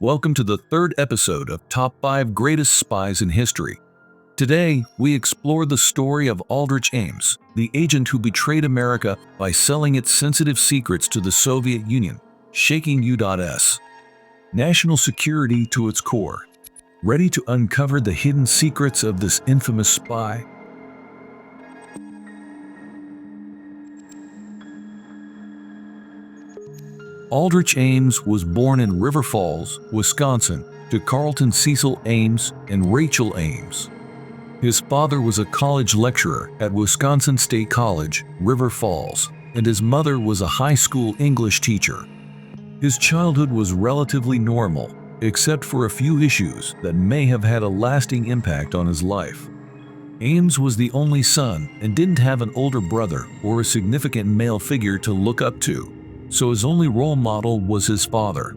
Welcome to the third episode of Top 5 Greatest Spies in History. Today, we explore the story of Aldrich Ames, the agent who betrayed America by selling its sensitive secrets to the Soviet Union, shaking U.S. national security to its core. Ready to uncover the hidden secrets of this infamous spy? Aldrich Ames was born in River Falls, Wisconsin, to Carlton Cecil Ames and Rachel Ames. His father was a college lecturer at Wisconsin State College, River Falls, and his mother was a high school English teacher. His childhood was relatively normal, except for a few issues that may have had a lasting impact on his life. Ames was the only son and didn't have an older brother or a significant male figure to look up to, so his only role model was his father.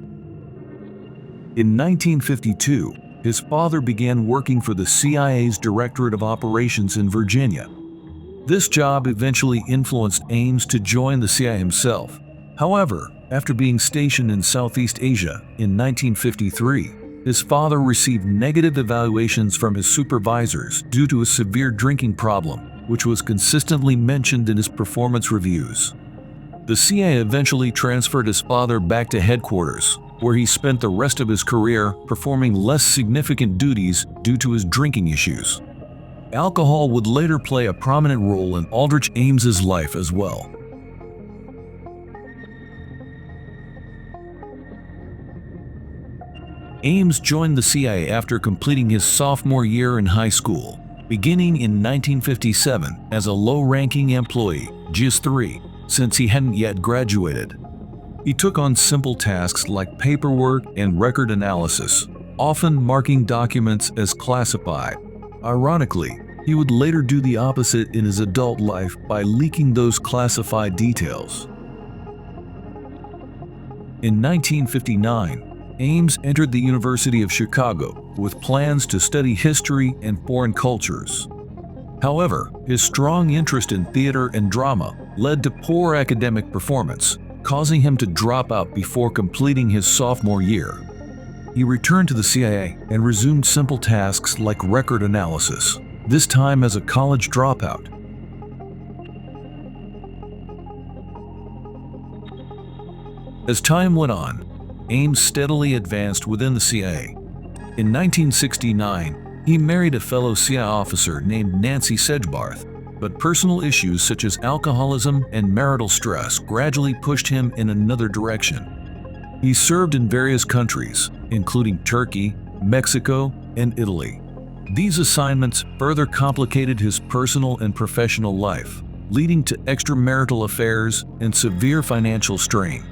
In 1952, his father began working for the CIA's Directorate of Operations in Virginia. This job eventually influenced Ames to join the CIA himself. However, after being stationed in Southeast Asia in 1953, his father received negative evaluations from his supervisors due to a severe drinking problem, which was consistently mentioned in his performance reviews. The CIA eventually transferred his father back to headquarters, where he spent the rest of his career performing less significant duties due to his drinking issues. Alcohol would later play a prominent role in Aldrich Ames's life as well. Ames joined the CIA after completing his sophomore year in high school, beginning in 1957 as a low-ranking employee, just 3, since he hadn't yet graduated. He took on simple tasks like paperwork and record analysis, often marking documents as classified. Ironically, he would later do the opposite in his adult life by leaking those classified details. In 1959, Ames entered the University of Chicago with plans to study history and foreign cultures. However, his strong interest in theater and drama led to poor academic performance, causing him to drop out before completing his sophomore year. He returned to the CIA and resumed simple tasks like record analysis, this time as a college dropout. As time went on, Ames steadily advanced within the CIA. In 1969, he married a fellow CIA officer named Nancy Sedgebarth, but personal issues such as alcoholism and marital stress gradually pushed him in another direction. He served in various countries, including Turkey, Mexico, and Italy. These assignments further complicated his personal and professional life, leading to extramarital affairs and severe financial strain.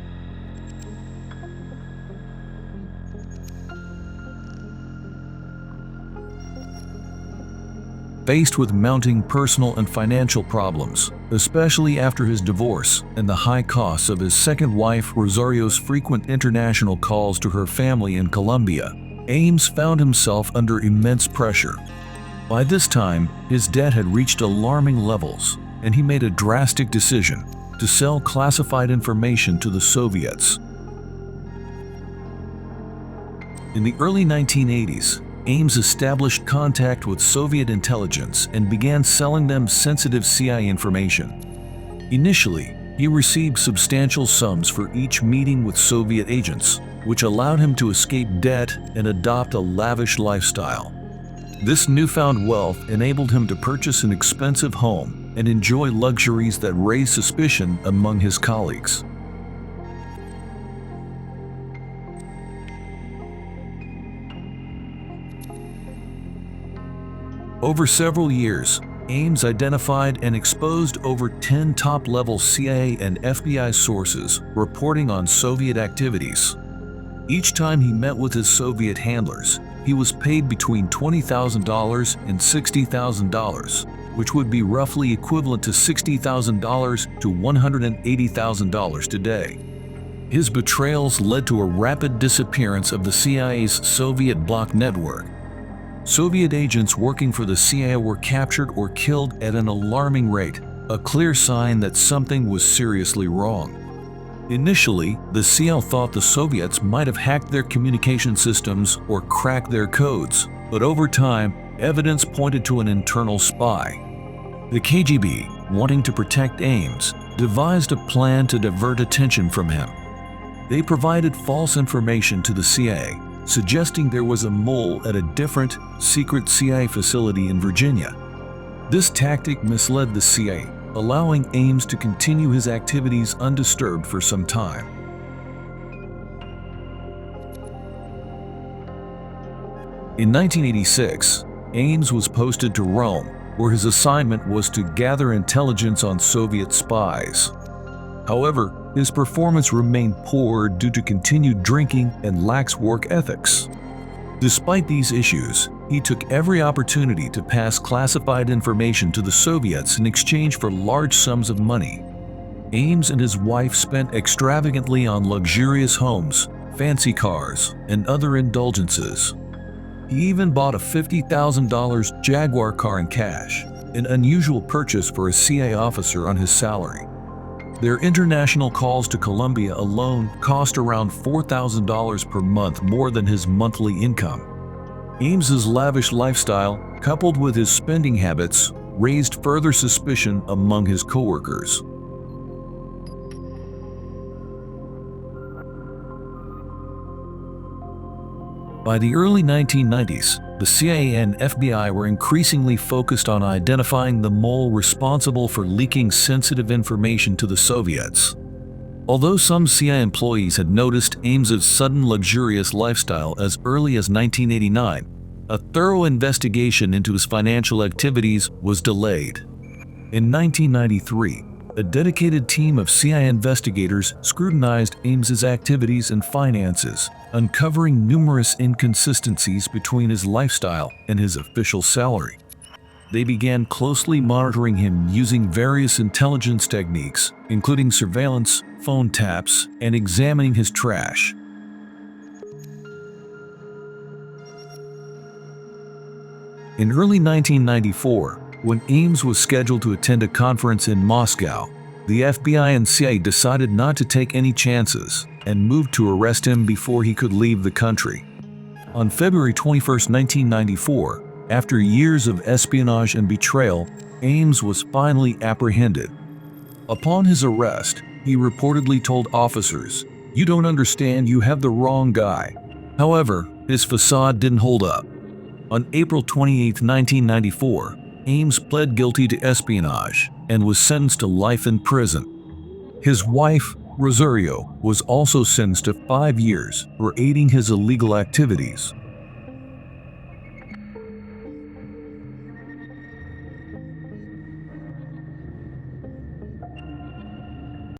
Faced with mounting personal and financial problems, especially after his divorce and the high costs of his second wife Rosario's frequent international calls to her family in Colombia, Ames found himself under immense pressure. By this time, his debt had reached alarming levels, and he made a drastic decision to sell classified information to the Soviets. In the early 1980s, Ames established contact with Soviet intelligence and began selling them sensitive CIA information. Initially, he received substantial sums for each meeting with Soviet agents, which allowed him to escape debt and adopt a lavish lifestyle. This newfound wealth enabled him to purchase an expensive home and enjoy luxuries that raised suspicion among his colleagues. Over several years, Ames identified and exposed over 10 top-level CIA and FBI sources reporting on Soviet activities. Each time he met with his Soviet handlers, he was paid between $20,000 and $60,000, which would be roughly equivalent to $60,000 to $180,000 today. His betrayals led to a rapid disappearance of the CIA's Soviet bloc network. Soviet agents working for the CIA were captured or killed at an alarming rate, a clear sign that something was seriously wrong. Initially, the CIA thought the Soviets might have hacked their communication systems or cracked their codes, but over time, evidence pointed to an internal spy. The KGB, wanting to protect Ames, devised a plan to divert attention from him. They provided false information to the CIA, suggesting there was a mole at a different, secret CIA facility in Virginia. This tactic misled the CIA, allowing Ames to continue his activities undisturbed for some time. In 1986, Ames was posted to Rome, where his assignment was to gather intelligence on Soviet spies. However, his performance remained poor due to continued drinking and lax work ethics. Despite these issues, he took every opportunity to pass classified information to the Soviets in exchange for large sums of money. Ames and his wife spent extravagantly on luxurious homes, fancy cars, and other indulgences. He even bought a $50,000 Jaguar car in cash, an unusual purchase for a CIA officer on his salary. Their international calls to Colombia alone cost around $4,000 per month, more than his monthly income. Ames's lavish lifestyle, coupled with his spending habits, raised further suspicion among his coworkers. By the early 1990s, the CIA and FBI were increasingly focused on identifying the mole responsible for leaking sensitive information to the Soviets. Although some CIA employees had noticed Ames's sudden luxurious lifestyle as early as 1989, a thorough investigation into his financial activities was delayed. In 1993, a dedicated team of CIA investigators scrutinized Ames's activities and finances, uncovering numerous inconsistencies between his lifestyle and his official salary. They began closely monitoring him using various intelligence techniques, including surveillance, phone taps, and examining his trash. In early 1994, when Ames was scheduled to attend a conference in Moscow, the FBI and CIA decided not to take any chances and moved to arrest him before he could leave the country. On February 21, 1994, after years of espionage and betrayal, Ames was finally apprehended. Upon his arrest, he reportedly told officers, "You don't understand, you have the wrong guy." However, his facade didn't hold up. On April 28, 1994, Ames pled guilty to espionage and was sentenced to life in prison. His wife, Rosario, was also sentenced to 5 years for aiding his illegal activities.